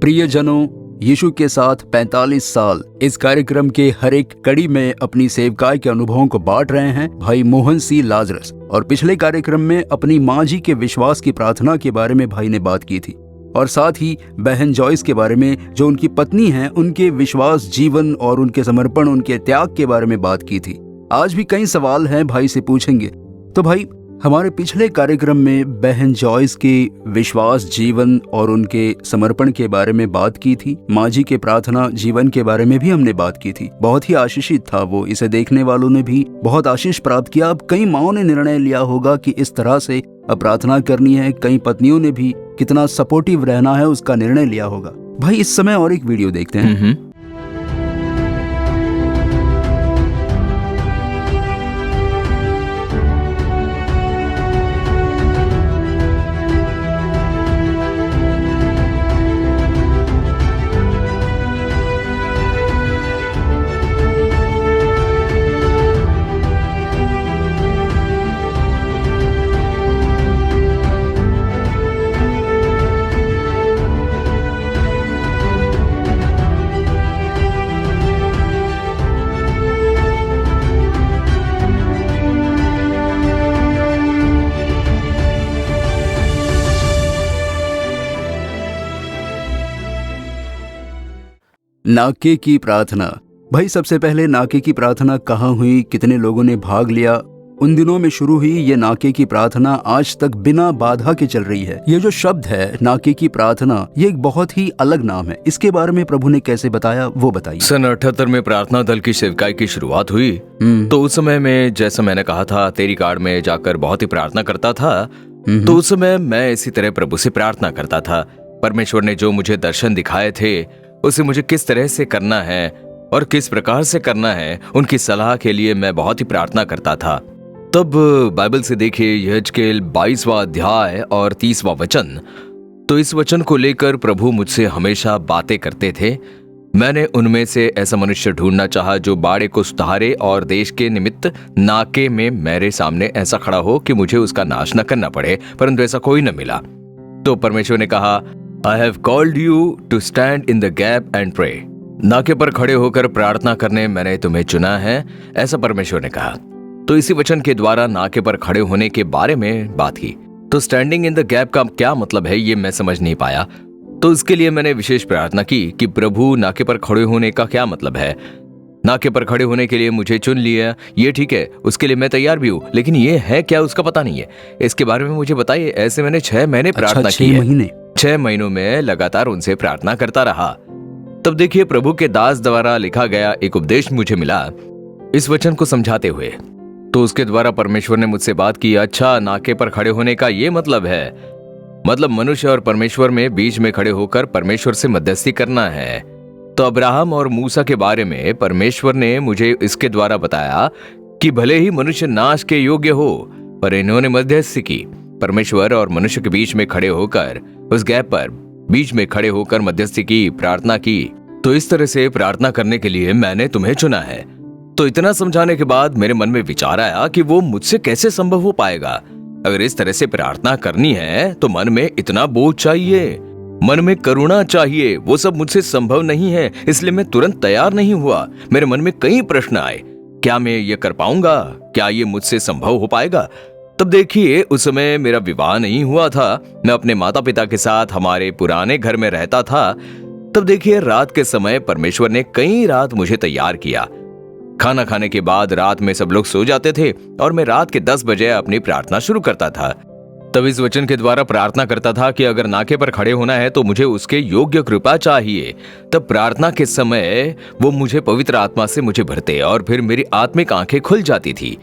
प्रियजनों, यीशु के साथ 45 साल इस कार्यक्रम के हर एक कड़ी में अपनी सेवकाई के अनुभवों को बांट रहे हैं भाई मोहन सी लाजरस। और पिछले कार्यक्रम में अपनी माँ जी के विश्वास की प्रार्थना के बारे में भाई ने बात की थी, और साथ ही बहन जॉयस के बारे में जो उनकी पत्नी हैं, उनके विश्वास जीवन और उनके समर्पण, उनके त्याग के बारे में बात की थी। आज भी कई सवाल हैं भाई से पूछेंगे। तो भाई, हमारे पिछले कार्यक्रम में बहन जॉयस के विश्वास जीवन और उनके समर्पण के बारे में बात की थी। माँ जी के प्रार्थना जीवन के बारे में भी हमने बात की थी। बहुत ही आशीषित था वो। इसे देखने वालों ने भी बहुत आशीष प्राप्त किया। अब कई माँओं ने निर्णय लिया होगा कि इस तरह से अब प्रार्थना करनी है। कई पत्नियों ने भी कितना सपोर्टिव रहना है उसका निर्णय लिया होगा। भाई, इस समय और एक वीडियो देखते हैं। नाके की प्रार्थना। भाई, सबसे पहले नाके की प्रार्थना कहाँ हुई, कितने लोगों ने भाग लिया? उन दिनों में शुरू हुई ये नाके की प्रार्थना आज तक बिना बाधा के चल रही है। ये जो शब्द है नाके की प्रार्थना, ये एक बहुत ही अलग नाम है। इसके बारे में प्रभु ने कैसे बताया वो बताइए। सन 78 में प्रार्थना दल की सेवकाई की शुरुआत हुई। तो उस समय में, जैसा मैंने कहा था, तेरी कार्ड में जाकर बहुत ही प्रार्थना करता था। तो उस समय मैं इसी तरह प्रभु से प्रार्थना करता था। परमेश्वर ने जो मुझे दर्शन दिखाए थे उसे मुझे किस तरह से करना है और किस प्रकार से करना है, उनकी सलाह के लिए मैं बहुत ही प्रार्थना करता था। तब बाइबल से देखिए यहेजकेल 22वां अध्याय और 30वां वचन। तो इस वचन को लेकर प्रभु मुझसे हमेशा बातें करते थे। मैंने उनमें से ऐसा मनुष्य ढूंढना चाहा जो बाड़े को सुधारे और देश के निमित्त नाके में मेरे सामने ऐसा खड़ा हो कि मुझे उसका नाश न करना पड़े, परंतु ऐसा कोई न मिला। तो परमेश्वर ने कहा, I have called you to stand in the gap and pray. नाके पर खड़े होकर प्रार्थना करने मैंने तुम्हें चुना है, ऐसा परमेश्वर ने कहा। तो इसी वचन के द्वारा नाके पर खड़े होने के बारे में बात की। तो स्टैंडिंग इन द गैप का क्या मतलब है ये मैं समझ नहीं पाया। तो इसके लिए मैंने विशेष प्रार्थना की कि प्रभु, नाके पर खड़े होने का क्या मतलब है? नाके पर खड़े होने के लिए मुझे चुन लिया, ये ठीक है, उसके लिए मैं तैयार भी हूँ, लेकिन ये है क्या उसका पता नहीं है। इसके बारे में मुझे बताइए। ऐसे मैंने 6 महीने प्रार्थना की है। 6 महीनों में लगातार उनसे प्रार्थना करता रहा। तब देखिए प्रभु के दास द्वारा लिखा गया एक उपदेश मुझे मिला इस वचन को समझाते हुए। तो उसके द्वारा परमेश्वर ने मुझसे बात की, अच्छा, नाके पर खड़े होने का ये मतलब है, मतलब मनुष्य और परमेश्वर में बीच में खड़े होकर परमेश्वर से मध्यस्थी करना है। तो अब्राहम और मूसा के बारे में परमेश्वर ने मुझे इसके द्वारा बताया कि भले ही मनुष्य नाश के योग्य हो, पर इन्होंने मध्यस्थी की। परमेश्वर और मनुष्य के बीच में खड़े होकर, उस गैप पर बीच में खड़े होकर मध्यस्थी की, प्रार्थना की। तो इस तरह से प्रार्थना करने के लिए मैंने तुम्हें चुना है। तो इतना समझाने के बाद मेरे मन में विचार आया कि वो मुझसे कैसे संभव हो पाएगा। अगर इस तरह से प्रार्थना करनी है तो मन में इतना बोझ चाहिए, मन में करुणा चाहिए। वो सब मुझसे संभव नहीं है, इसलिए मैं तुरंत तैयार नहीं हुआ। मेरे मन में कई प्रश्न आए, क्या मैं ये कर पाऊंगा? क्या ये मुझसे संभव हो पाएगा? तब देखिए उस समय मेरा विवाह नहीं हुआ था। मैं अपने माता पिता के साथ हमारे पुराने घर में रहता था। तब देखिए रात के समय परमेश्वर ने कई रात मुझे तैयार किया। खाना खाने के बाद रात में सब लोग सो जाते थे और मैं रात के 10 बजे अपनी प्रार्थना शुरू करता था। तब इस वचन के द्वारा प्रार्थना करता था कि अगर नाके पर खड़े होना है तो मुझे उसके योग्य कृपा चाहिए। तब प्रार्थना के समय वो मुझे पवित्र आत्मा से मुझे भरते और फिर मेरी आत्मिक आंखें खुल जाती थी।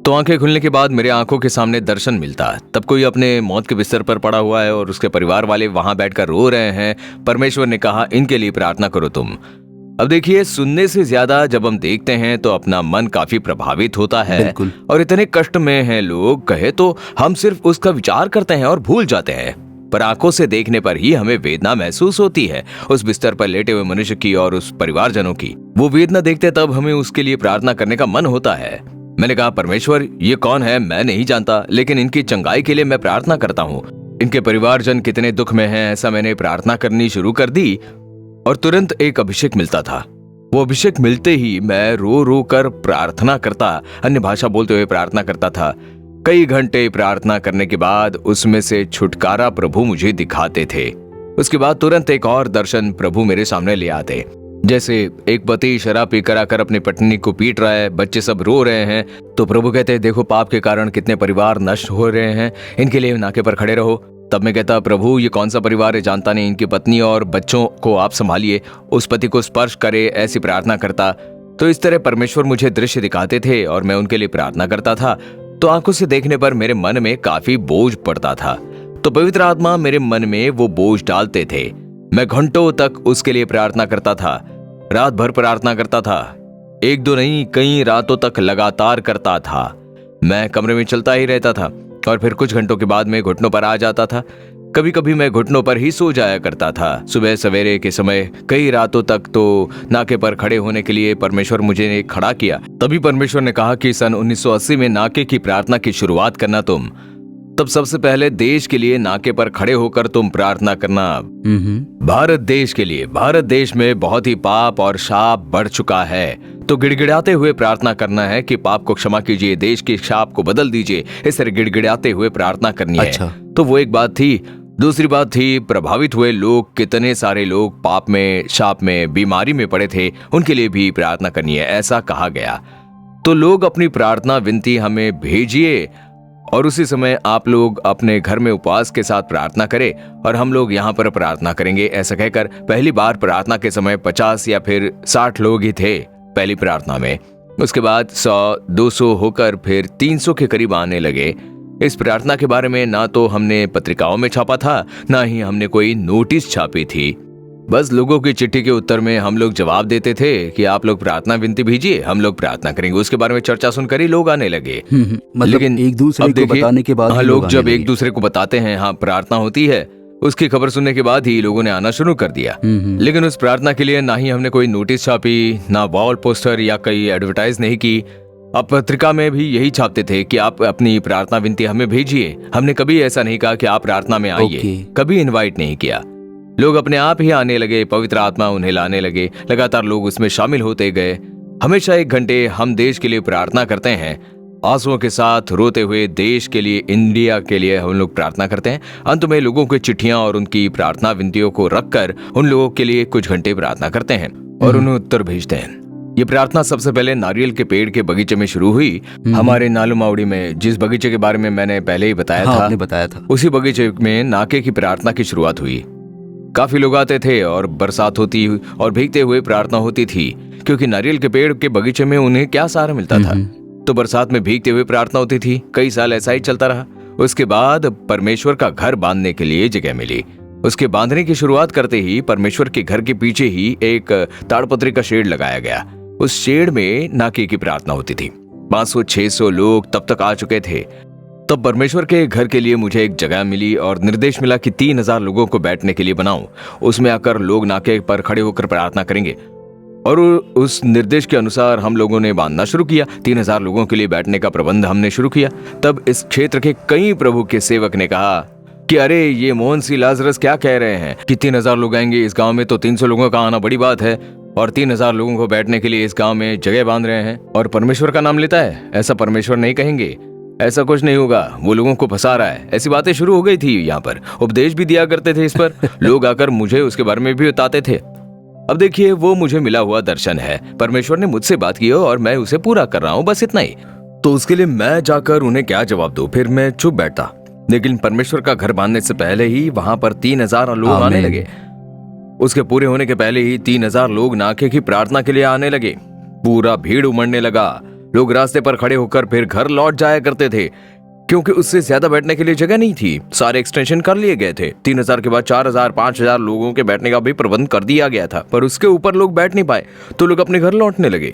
तो आंखें खुलने के बाद मेरे आंखों के सामने दर्शन मिलता। तब कोई अपने मौत के बिस्तर पर पड़ा हुआ है और उसके परिवार वाले वहां बैठकर रो रहे हैं। परमेश्वर ने कहा, इनके लिए प्रार्थना करो तुम। अब देखिए, सुनने से ज्यादा जब हम देखते हैं तो अपना मन काफी प्रभावित होता है। और इतने कष्ट में हैं लोग, कहे तो हम सिर्फ उसका विचार करते हैं और भूल जाते हैं, पर आंखों से देखने पर ही हमें वेदना महसूस होती है। उस बिस्तर पर लेटे हुए मनुष्य की और उस परिवारजनों की वो वेदना देखते तब हमें उसके लिए प्रार्थना करने का मन होता है। मैंने कहा, परमेश्वर, ये कौन है मैं नहीं जानता, लेकिन इनकी चंगाई के लिए मैं प्रार्थना करता हूँ। इनके परिवारजन कितने दुख में हैं, ऐसा मैंने प्रार्थना करनी शुरू कर दी और तुरंत एक अभिषेक मिलता था। वो अभिषेक मिलते ही मैं रो रो कर प्रार्थना करता, अन्य भाषा बोलते हुए प्रार्थना करता था। कई घंटे प्रार्थना करने के बाद उसमें से छुटकारा प्रभु मुझे दिखाते थे। उसके बाद तुरंत एक और दर्शन प्रभु मेरे सामने ले आते, जैसे एक पति शराब पीकर आकर अपनी पत्नी को पीट रहा है, बच्चे सब रो रहे हैं, तो प्रभु कहते देखो पाप के कारण कितने परिवार नष्ट हो रहे हैं, इनके लिए नाके पर खड़े रहो। तब मैं कहता प्रभु ये कौन सा परिवार है जानता नहीं, इनकी पत्नी और बच्चों को आप संभालिए, उस पति को स्पर्श करे, ऐसी प्रार्थना करता। तो इस तरह परमेश्वर मुझे दृश्य दिखाते थे और मैं उनके लिए प्रार्थना करता था। तो आंखों से देखने पर मेरे मन में काफी बोझ पड़ता था, तो पवित्र आत्मा मेरे मन में वो बोझ डालते थे। मैं घंटों तक उसके लिए प्रार्थना करता था, रात भर प्रार्थना करता था, एक दो नहीं कई रातों तक लगातार करता था। मैं कमरे में चलता ही रहता था और फिर कुछ घंटों के बाद मैं घुटनों पर आ जाता था। कभी कभी मैं घुटनों पर ही सो जाया करता था। सुबह सवेरे के समय कई रातों तक तो नाके पर खड़े होने के लिए परमेश्वर मुझे खड़ा किया। तभी परमेश्वर ने कहा कि सन 1980 में नाके की प्रार्थना की शुरुआत करना तुम। तब सबसे पहले देश के लिए नाके पर खड़े होकर तुम प्रार्थना करना। भारत देश के लिए। भारत देश में बहुत ही पाप और शाप बढ़ चुका है, तो गिड़गिड़ाते हुए प्रार्थना करना है कि पाप को क्षमा कीजिए, देश के शाप को बदल दीजिए। इस तरह गिड़गिड़ाते हुए प्रार्थना करनी है। तो वो एक बात थी। दूसरी बात थी प्रभावित हुए लोग, कितने सारे लोग पाप में, शाप में, बीमारी में पड़े थे, उनके लिए भी प्रार्थना करनी है, ऐसा कहा गया। तो लोग अपनी प्रार्थना विनती हमें भेजिए और उसी समय आप लोग अपने घर में उपवास के साथ प्रार्थना करें और हम लोग यहाँ पर प्रार्थना करेंगे, ऐसा कहकर पहली बार प्रार्थना के समय 50 या फिर 60 लोग ही थे पहली प्रार्थना में। उसके बाद 100, 200 होकर फिर 300 के करीब आने लगे। इस प्रार्थना के बारे में ना तो हमने पत्रिकाओं में छापा था, ना ही हमने कोई नोटिस छापी थी। बस लोगों की चिट्ठी के उत्तर में हम लोग जवाब देते थे कि आप लोग प्रार्थना विनती भेजिए, हम लोग प्रार्थना करेंगे। उसके बारे में चर्चा सुनकर ही लोग आने लगे। मतलब लेकिन एक दूसरे को बताने के बाद लोग जब एक दूसरे को बताते हैं हाँ प्रार्थना होती है, उसकी खबर सुनने के बाद ही लोगों ने आना शुरू कर दिया। लेकिन उस प्रार्थना के लिए ना ही हमने कोई नोटिस छापी, ना वॉल पोस्टर या कई एडवर्टाइज नहीं की। अब पत्रिका में भी यही छापते थे कि आप अपनी प्रार्थना विनती हमें भेजिए। हमने कभी ऐसा नहीं कहा कि आप प्रार्थना में आइए, कभी इनवाइट नहीं किया। लोग अपने आप ही आने लगे, पवित्र आत्मा उन्हें लाने लगे, लगातार लोग उसमें शामिल होते गए। हमेशा 1 घंटे हम देश के लिए प्रार्थना करते हैं, आंसुओं के साथ रोते हुए देश के लिए, इंडिया के लिए हम लोग प्रार्थना करते हैं। अंत में लोगों की चिट्ठियां और उनकी प्रार्थना विनतियों को रखकर उन लोगों के लिए कुछ घंटे प्रार्थना करते हैं और उन्हें उत्तर भेजते हैं। ये प्रार्थना सबसे पहले नारियल के पेड़ के बगीचे में शुरू हुई, हमारे नालुमावड़ी में, जिस बगीचे के बारे में मैंने पहले ही बताया था। उसी बगीचे में नाके की प्रार्थना की शुरुआत हुई। काफी लोग आते थे और बरसात होती और भीगते हुए प्रार्थना होती थी, क्योंकि नारियल के पेड़ के बगीचे में उन्हें क्या सहारा मिलता था। तो बरसात में भीगते हुए प्रार्थना होती थी। कई साल ऐसा ही चलता रहा। उसके बाद परमेश्वर का घर बांधने के लिए जगह मिली। उसके बांधने की शुरुआत करते ही परमेश्वर के घर के पीछे ही एक ताड़पत्री का शेड लगाया गया। उस शेड में नाके की प्रार्थना होती थी। 500-600 लोग तब तक आ चुके थे। तब परमेश्वर के घर के लिए मुझे एक जगह मिली और निर्देश मिला कि 3000 लोगों को बैठने के लिए बनाऊं। उसमें आकर लोग नाके पर खड़े होकर प्रार्थना करेंगे और उस निर्देश के अनुसार हम लोगों ने बांधना शुरू किया। 3000 लोगों के लिए बैठने का प्रबंध हमने शुरू किया। तब इस क्षेत्र के कई प्रभु के सेवक ने कहा कि अरे ये मोहन सी लाजरस क्या कह रहे हैं कि 3000 लोग आएंगे, इस गांव में तो 300 लोगों का आना बड़ी बात है और 3000 लोगों को बैठने के लिए इस गांव में जगह बांध रहे हैं और परमेश्वर का नाम लेता है। ऐसा परमेश्वर नहीं कहेंगे, ऐसा कुछ नहीं होगा, वो लोगों को फंसा रहा है। ऐसी बातें शुरू हो गई थी। यहाँ पर उपदेश भी दिया करते थे इस पर। लोग आकर मुझे उसके बारे में भी बताते थे। अब देखिए वो मुझे मिला हुआ दर्शन है, परमेश्वर ने मुझसे बात की और मैं उसे पूरा कर रहा हूँ, बस इतना ही। तो उसके लिए मैं जाकर उन्हें क्या जवाब दूं? फिर मैं चुप बैठता। लेकिन परमेश्वर का घर बांधने से पहले ही वहां पर 3000 लोग आने लगे। उसके पूरे होने के पहले ही 3000 लोग नाके की प्रार्थना के लिए आने लगे। पूरा भीड़ उमड़ने लगा। लोग रास्ते पर खड़े होकर फिर घर लौट जाया करते थे, क्योंकि उससे ज्यादा बैठने के लिए जगह नहीं थी। सारे एक्सटेंशन कर लिए गए थे। 3000 के बाद 4000, 5000 लोगों के बैठने का भी प्रबंध कर दिया गया था, पर उसके ऊपर लोग बैठ नहीं पाए, तो लोग अपने घर लौटने लगे।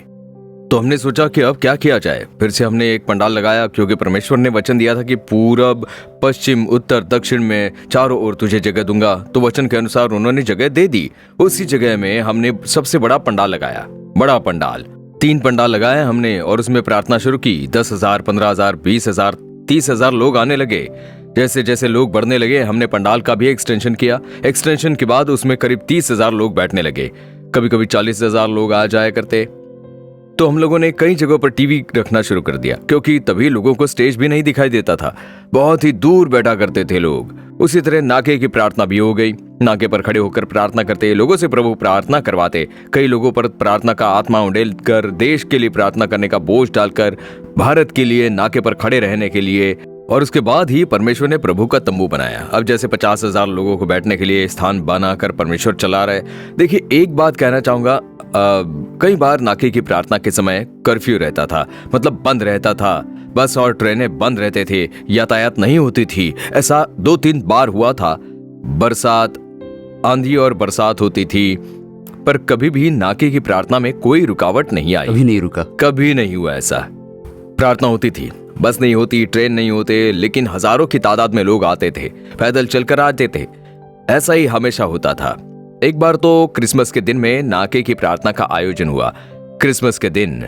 तो हमने सोचा कि अब क्या किया जाए। फिर से हमने एक पंडाल लगाया, क्योंकि परमेश्वर ने वचन दिया था कि पूरब, पश्चिम, उत्तर, दक्षिण में चारों ओर तुझे जगह दूंगा। तो वचन के अनुसार उन्होंने जगह दे दी। उसी जगह में हमने सबसे बड़ा पंडाल लगाया। बड़ा पंडाल, 3 पंडाल लगाए हमने और उसमें प्रार्थना शुरू की। 10,000, 15,000, 20,000, 30,000 लोग आने लगे। जैसे जैसे लोग बढ़ने लगे हमने पंडाल का भी एक्सटेंशन किया। एक्सटेंशन के बाद उसमें करीब 30,000 लोग बैठने लगे, कभी कभी 40,000 लोग आ जाया करते। तो हम लोगों ने कई जगहों पर टीवी रखना शुरू कर दिया, क्योंकि तभी लोगों को स्टेज भी नहीं दिखाई देता था, बहुत ही दूर बैठा करते थे लोग। उसी तरह नाके की प्रार्थना भी हो गई। नाके पर खड़े होकर प्रार्थना करते, लोगों से प्रभु प्रार्थना करवाते। कई लोगों पर प्रार्थना का आत्मा उंडेल कर, देश के लिए प्रार्थना करने का बोझ डालकर, भारत के लिए नाके पर खड़े रहने के लिए। और उसके बाद ही परमेश्वर ने प्रभु का तंबू बनाया। अब जैसे 50,000 लोगों को बैठने के लिए स्थान बनाकर परमेश्वर चला रहे। देखिए, एक बात कहना चाहूंगा, कई बार नाके की प्रार्थना के समय कर्फ्यू रहता था, मतलब बंद रहता था। बस और ट्रेनें बंद रहते थे, यातायात नहीं होती थी। ऐसा 2-3 बार हुआ था। बरसात, आंधी और बरसात होती थी, पर कभी भी नाके की प्रार्थना में कोई रुकावट नहीं आई। कभी नहीं रुका, कभी नहीं हुआ ऐसा। प्रार्थना होती थी, बस नहीं होती, ट्रेन नहीं होते, लेकिन हजारों की तादाद में लोग आते थे, पैदल चलकर आते थे। ऐसा ही हमेशा होता था। एक बार तो क्रिसमस के दिन में नाके की प्रार्थना का आयोजन हुआ। क्रिसमस के दिन,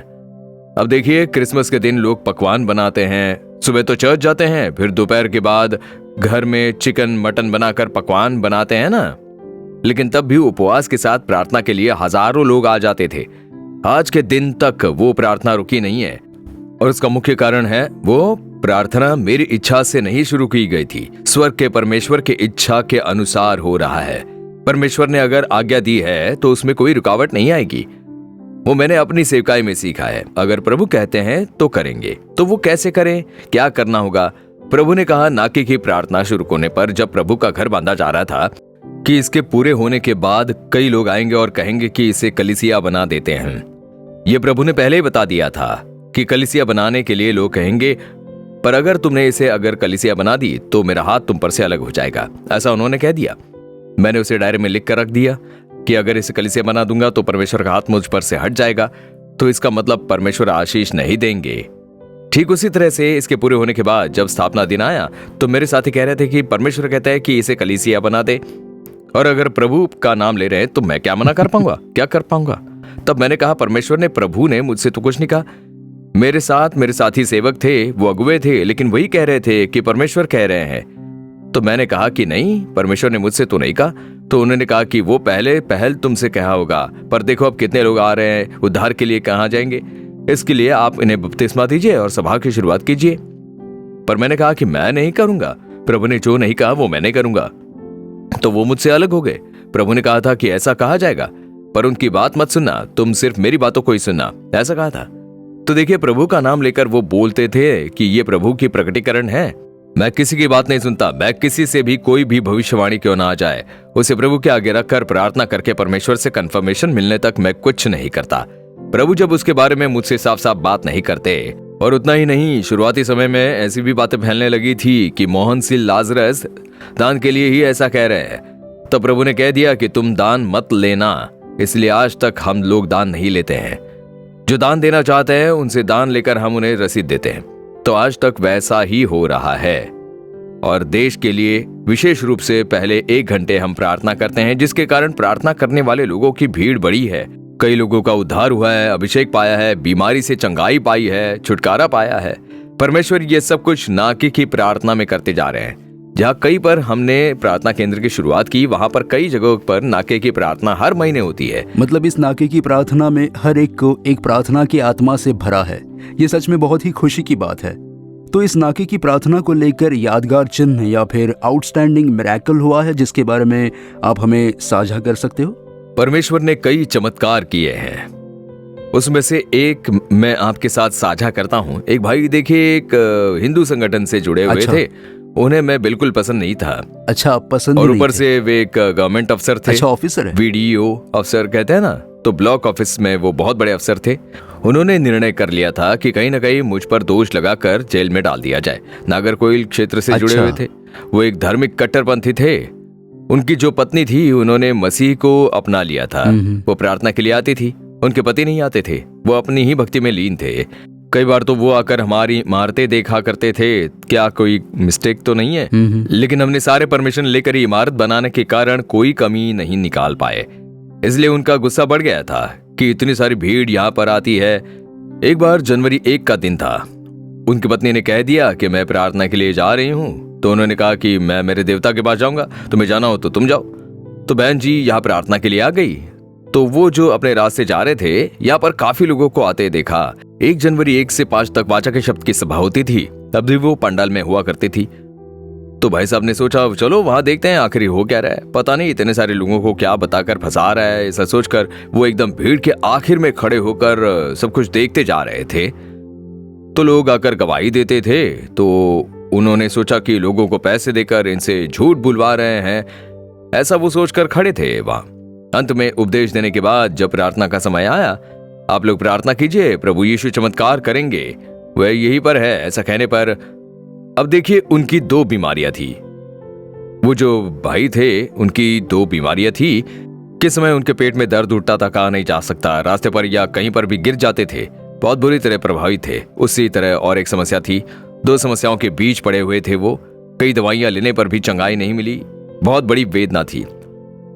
अब देखिए, क्रिसमस के दिन लोग पकवान बनाते हैं। सुबह तो चर्च जाते हैं, फिर दोपहर के बाद घर में चिकन मटन बनाकर पकवान बनाते हैं ना। लेकिन तब भी उपवास के साथ प्रार्थना के लिए हजारों लोग आ जाते थे। आज के दिन तक वो प्रार्थना रुकी नहीं है, और उसका मुख्य कारण है, वो प्रार्थना मेरी इच्छा से नहीं शुरू की गई थी, स्वर्ग के परमेश्वर के इच्छा के अनुसार हो रहा है। परमेश्वर ने अगर आज्ञा दी है तो उसमें कोई रुकावट नहीं आएगी। वो मैंने अपनी सेवकाई में सीखा है। अगर प्रभु कहते हैं तो करेंगे। तो वो कैसे करें, क्या करना होगा? प्रभु ने कहा नाके की प्रार्थना शुरू होने पर, जब प्रभु का घर बांधा जा रहा था, कि इसके पूरे होने के बाद कई लोग आएंगे और कहेंगे कि इसे कलीसिया बना देते हैं। ये प्रभु ने पहले ही बता दिया था कि कलीसिया बनाने के लिए लोग कहेंगे, पर अगर तुमने इसे अगर कलीसिया बना दी तो मेरा हाथ तुम पर से अलग हो जाएगा। ऐसा उन्होंने कह दिया। मैंने उसे डायरी में लिख कर रख दिया कि अगर इसे कलीसिया बना दूंगा तो परमेश्वर का हाथ मुझ पर से हट जाएगा, तो इसका मतलब परमेश्वर आशीष नहीं देंगे। ठीक उसी तरह से इसके पूरे होने के बाद जब स्थापना दिन आया तो मेरे साथी कह रहे थे कि परमेश्वर कहता है कि इसे कलीसिया बना दे, और अगर प्रभु का नाम ले रहे हैं तो मैं क्या मना कर पाऊंगा, क्या कर पाऊंगा? तब मैंने कहा, परमेश्वर ने, प्रभु ने मुझसे तो कुछ नहीं कहा। मेरे साथ मेरे साथी सेवक थे, वो अगुवे थे, लेकिन वही कह रहे थे कि परमेश्वर कह रहे हैं। तो मैंने कहा कि नहीं, परमेश्वर ने मुझसे तो नहीं कहा। तो उन्होंने कहा कि वो पहल तुमसे कहा होगा, पर देखो अब कितने लोग आ रहे हैं, उद्धार के लिए कहाँ जाएंगे? इसके लिए आप इन्हें बपतिस्मा दीजिए और सभा की शुरुआत कीजिए। पर मैंने कहा कि मैं नहीं करूंगा, प्रभु ने जो नहीं कहा वो मैं नहीं करूंगा। तो वो मुझसे अलग हो गए। प्रभु ने कहा था कि ऐसा कहा जाएगा, पर उनकी बात मत सुनना, तुम सिर्फ मेरी बातों को ही सुनना, ऐसा कहा था। तो देखिए, प्रभु का नाम लेकर वो बोलते थे कि ये प्रभु की प्रकटीकरण है। मैं किसी की बात नहीं सुनता। मैं किसी से भी कोई भी भविष्यवाणी क्यों ना आ जाए, उसे प्रभु के आगे रखकर प्रार्थना करके परमेश्वर से कंफर्मेशन मिलने तक मैं कुछ नहीं करता। प्रभु जब उसके बारे में मुझसे साफ साफ बात नहीं करते। और उतना ही नहीं, शुरुआती समय में ऐसी भी बातें फैलने लगी थी कि मोहन सिंह लाजरस दान के लिए ही ऐसा कह रहे हैं। तब प्रभु ने कह दिया कि तुम दान मत लेना, इसलिए आज तक हम लोग दान नहीं लेते हैं। जो दान देना चाहते हैं उनसे दान लेकर हम उन्हें रसीद देते हैं। तो आज तक वैसा ही हो रहा है। और देश के लिए विशेष रूप से पहले 1 घंटे हम प्रार्थना करते हैं, जिसके कारण प्रार्थना करने वाले लोगों की भीड़ बढ़ी है। कई लोगों का उद्धार हुआ है, अभिषेक पाया है, बीमारी से चंगाई पाई है, छुटकारा पाया है। परमेश्वर ये सब कुछ नाके की प्रार्थना में करते जा रहे हैं। जहाँ कई पर हमने प्रार्थना केंद्र की शुरुआत की, वहां पर कई जगहों पर नाके की प्रार्थना हर महीने होती है। मतलब इस नाके की प्रार्थना में हर एक को एक प्रार्थना की आत्मा से भरा है। ये सच में बहुत ही खुशी की बात है। तो इस नाके की प्रार्थना को लेकर यादगार चिन्ह या फिर आउटस्टैंडिंग मिरेकल हुआ है जिसके बारे में आप हमें साझा कर सकते हो? परमेश्वर ने कई चमत्कार किए हैं, उसमें से एक मैं आपके साथ साझा करता हूँ। एक भाई देखिए, एक हिंदू संगठन से जुड़े हुए थे। उन्हें मैं बिल्कुल पसंद नहीं था। अच्छा, पसंद और ऊपर से वे एक गवर्नमेंट अफसर थे। अच्छा, ऑफिसर है, वीडीओ अफसर कहते हैं ना, तो ब्लॉक ऑफिस में वो बहुत बड़े अफसर थे। उन्होंने निर्णय कर लिया था कि कहीं ना कहीं मुझ पर दोष लगाकर जेल में डाल दिया जाए। नागरकोइल क्षेत्र से जुड़े हुए थे। वो एक धार्मिक कट्टरपंथी थे। उनकी जो पत्नी थी, उन्होंने मसीह को अपना लिया था। वो प्रार्थना के लिए आती थी, उनके पति नहीं आते थे। वो अपनी ही भक्ति में लीन थे। कई बार तो वो आकर हमारी इमारतें देखा करते थे, क्या कोई मिस्टेक तो नहीं है। लेकिन हमने सारे परमिशन लेकर ही इमारत बनाने के कारण कोई कमी नहीं निकाल पाए। इसलिए उनका गुस्सा बढ़ गया था कि इतनी सारी भीड़ यहाँ पर आती है। एक बार जनवरी 1 का दिन था। उनकी पत्नी ने कह दिया कि मैं प्रार्थना के लिए जा रही हूँ, तो उन्होंने कहा कि मैं मेरे देवता के पास जाऊंगा, तुम्हें जाना हो तो तुम जाओ। तो बहन जी यहाँ प्रार्थना के लिए आ गई। तो वो जो अपने रास्ते जा रहे थे, यहाँ पर काफी लोगों को आते देखा। 1 जनवरी 1 से 5 तक वाचा के शब्द की सभा होती थी, तब भी वो पंडाल में हुआ करती थी। तो भाई साहब ने सोचा चलो वहां देखते हैं आखिर हो क्या रहा है, पता नहीं इतने सारे लोगों को क्या बताकर फंसा रहा है। ऐसा सोचकर वो एकदम भीड़ के आखिर में खड़े होकर सब कुछ देखते जा रहे थे। तो लोग आकर गवाही देते थे, तो उन्होंने सोचा कि लोगों को पैसे देकर इनसे झूठ बुलवा रहे हैं, ऐसा वो सोचकर खड़े थे वहां। अंत में उपदेश देने के बाद जब प्रार्थना का समय आया, आप लोग प्रार्थना कीजिए, प्रभु यीशु चमत्कार करेंगे, वह यहीं पर है, ऐसा कहने पर अब देखिए उनकी 2 बीमारियां थी। वो जो भाई थे उनकी 2 बीमारियां थी। किस समय उनके पेट में दर्द उठता था, कहा नहीं जा सकता, रास्ते पर या कहीं पर भी गिर जाते थे, बहुत बुरी तरह प्रभावित थे। उसी तरह और एक समस्या थी, 2 समस्याओं के बीच पड़े हुए थे वो। कई दवाइयां लेने पर भी चंगाई नहीं मिली, बहुत बड़ी वेदना थी।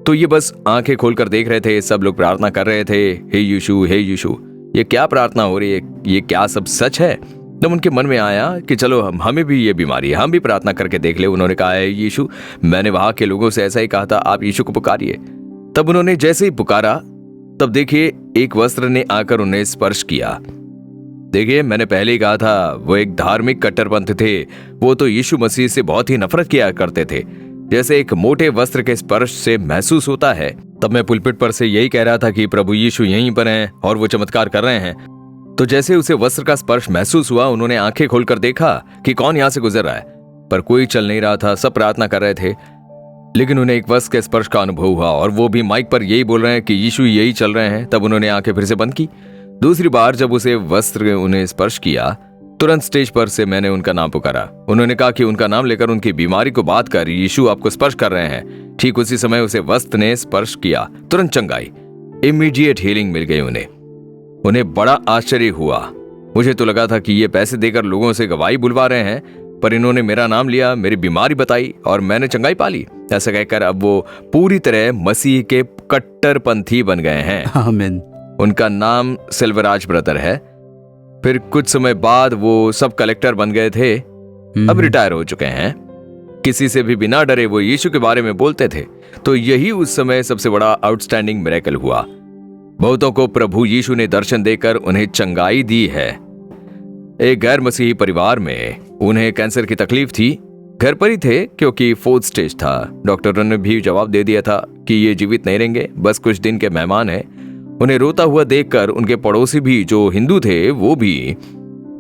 तो ये बस आंखें खोलकर देख रहे थे, सब लोग प्रार्थना कर रहे थे, हे यीशु हे यीशु। ये क्या प्रार्थना हो रही है, ये क्या सब सच है? तब उनके मन में आया कि चलो हमें भी ये बीमारी है, हम भी प्रार्थना करके देख ले। उन्होंने कहा है यीशु, मैंने वहां के लोगों से ऐसा ही कहा था, आप यीशु को पुकारिए। तब उन्होंने जैसे ही पुकारा, तब देखिए एक वस्त्र ने आकर उन्हें स्पर्श किया। देखिए मैंने पहले ही कहा था, वो एक धार्मिक कट्टरपंथ थे, वो तो यीशु मसीह से बहुत ही नफरत किया करते थे, जैसे एक मोटे वस्त्र के स्पर्श से महसूस होता है। तब मैं पुलपिट पर से यही कह रहा था कि प्रभु यीशु यहीं पर हैं और वो चमत्कार कर रहे हैं। तो जैसे उसे वस्त्र का स्पर्श महसूस हुआ, उन्होंने आंखें खोलकर देखा कि कौन यहां से गुजर रहा है, पर कोई चल नहीं रहा था, सब प्रार्थना कर रहे थे। लेकिन उन्हें एक वस्त्र के स्पर्श का अनुभव हुआ और वो भी माइक पर यही बोल रहे हैं कि यीशु यही चल रहे हैं। तब उन्होंने आंखें फिर से बंद की। दूसरी बार जब उसे वस्त्र उन्हें स्पर्श किया, तुरंत स्टेज पर से मैंने उनका नाम पुकारा। उन्होंने कहा कि उनका नाम लेकर उनकी बीमारी को बात कर यीशु आपको स्पर्श कर रहे हैं। ठीक उसी समय उसे वस्त्र ने स्पर्श किया, तुरंत चंगाई, इमीडिएट हीलिंग मिल गई उन्हें बड़ा आश्चर्य हुआ। मुझे तो लगा था कि ये पैसे देकर लोगों से गवाही बुलवा रहे हैं, पर इन्होंने मेरा नाम लिया, मेरी बीमारी बताई और मैंने चंगाई पाली। ऐसा कहकर अब वो पूरी तरह मसीह के कट्टरपंथी बन गए हैं। आमीन। उनका नाम सिल्वराज ब्रदर है। फिर कुछ समय बाद वो सब कलेक्टर बन गए थे, अब रिटायर हो चुके हैं। किसी से भी बिना डरे वो यीशु के बारे में बोलते थे। तो यही उस समय सबसे बड़ा आउटस्टैंडिंग मिरेकल हुआ। बहुतों को प्रभु यीशु ने दर्शन देकर उन्हें चंगाई दी है। एक गैर मसीही परिवार में उन्हें कैंसर की तकलीफ थी, घर पर ही थे क्योंकि 4th स्टेज था। डॉक्टरों ने भी जवाब दे दिया था कि ये जीवित नहीं रहेंगे, बस कुछ दिन के मेहमान हैं। उन्हें रोता हुआ देखकर उनके पड़ोसी भी जो हिंदू थे, वो भी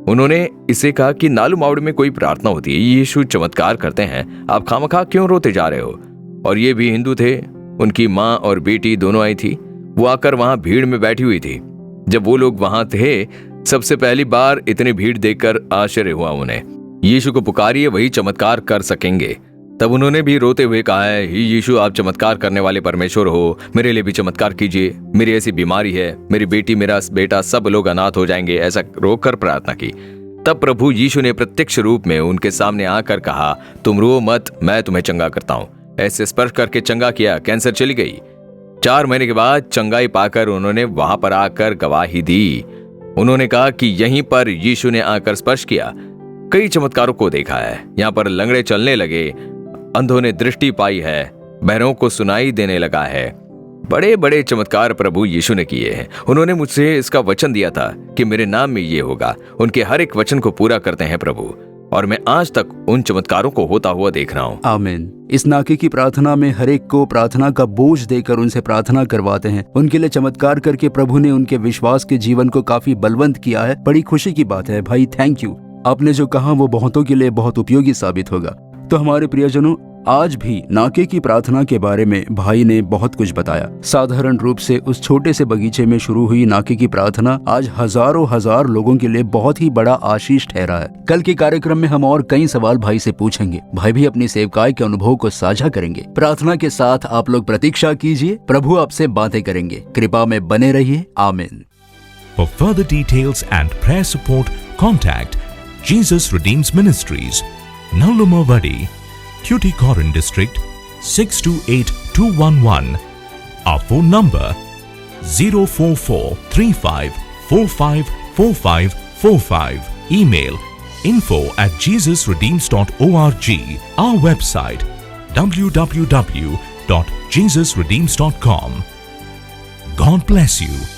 उन्होंने इसे कहा कि नालू मावड़ी में कोई प्रार्थना होती है, यीशु चमत्कार करते हैं, आप खामखा क्यों रोते जा रहे हो? और ये भी हिंदू थे, उनकी माँ और बेटी दोनों आई थी। वो आकर वहां भीड़ में बैठी हुई थी। जब वो लोग वहां थे, सबसे पहली बार इतनी भीड़ देखकर आश्चर्य हुआ उन्हें। यीशु को पुकारिए, वही चमत्कार कर सकेंगे। तब उन्होंने भी रोते हुए कहा है, हे यीशु आप चमत्कार करने वाले परमेश्वर हो, मेरे लिए भी चमत्कार कीजिए, मेरी ऐसी बीमारी है, मेरी बेटी मेरा बेटा सब लोग अनाथ हो जाएंगे, ऐसा रोकर प्रार्थना की। तब प्रभु यीशु ने प्रत्यक्ष रूप में उनके सामने आकर कहा, तुम रो मत, मैं तुम्हें चंगा करता हूँ। ऐसे स्पर्श करके चंगा किया, कैंसर चली गई। 4 महीने के बाद चंगाई पाकर उन्होंने वहां पर आकर गवाही दी। उन्होंने कहा कि यहीं पर यीशु ने आकर स्पर्श किया, कई चमत्कारों को देखा है। यहाँ पर लंगड़े चलने लगे, अंधों ने दृष्टि पाई है, बहरों को सुनाई देने लगा है। बड़े बड़े चमत्कार प्रभु यीशु ने किए हैं। उन्होंने मुझसे इसका वचन दिया था कि मेरे नाम में ये होगा। उनके हर एक वचन को पूरा करते हैं प्रभु, और मैं आज तक उन चमत्कारों को होता हुआ देख रहा हूँ। आमीन। इस नाके की प्रार्थना में हर एक को प्रार्थना का बोझ देकर उनसे प्रार्थना करवाते हैं। उनके लिए चमत्कार करके प्रभु ने उनके विश्वास के जीवन को काफी बलवंत किया है। बड़ी खुशी की बात है भाई, थैंक यू। आपने जो कहा वो बहुतों के लिए बहुत उपयोगी साबित होगा। तो हमारे प्रियजनों, आज भी नाके की प्रार्थना के बारे में भाई ने बहुत कुछ बताया। साधारण रूप से उस छोटे से बगीचे में शुरू हुई नाके की प्रार्थना आज हजारों हजार लोगों के लिए बहुत ही बड़ा आशीष ठहरा है। कल के कार्यक्रम में हम और कई सवाल भाई से पूछेंगे। भाई भी अपनी सेवकाई के अनुभव को साझा करेंगे। प्रार्थना के साथ आप लोग प्रतीक्षा कीजिए, प्रभु आपसे बातें करेंगे। कृपा में बने रहिए। आमीन। For further details and prayer support, contact Jesus Redeems Ministries, Nallumavadi, Tuticorin District, 628211. Our phone number 04435454545. Email info@jesusredeems.org, our website www.jesusredeems.com. God bless you.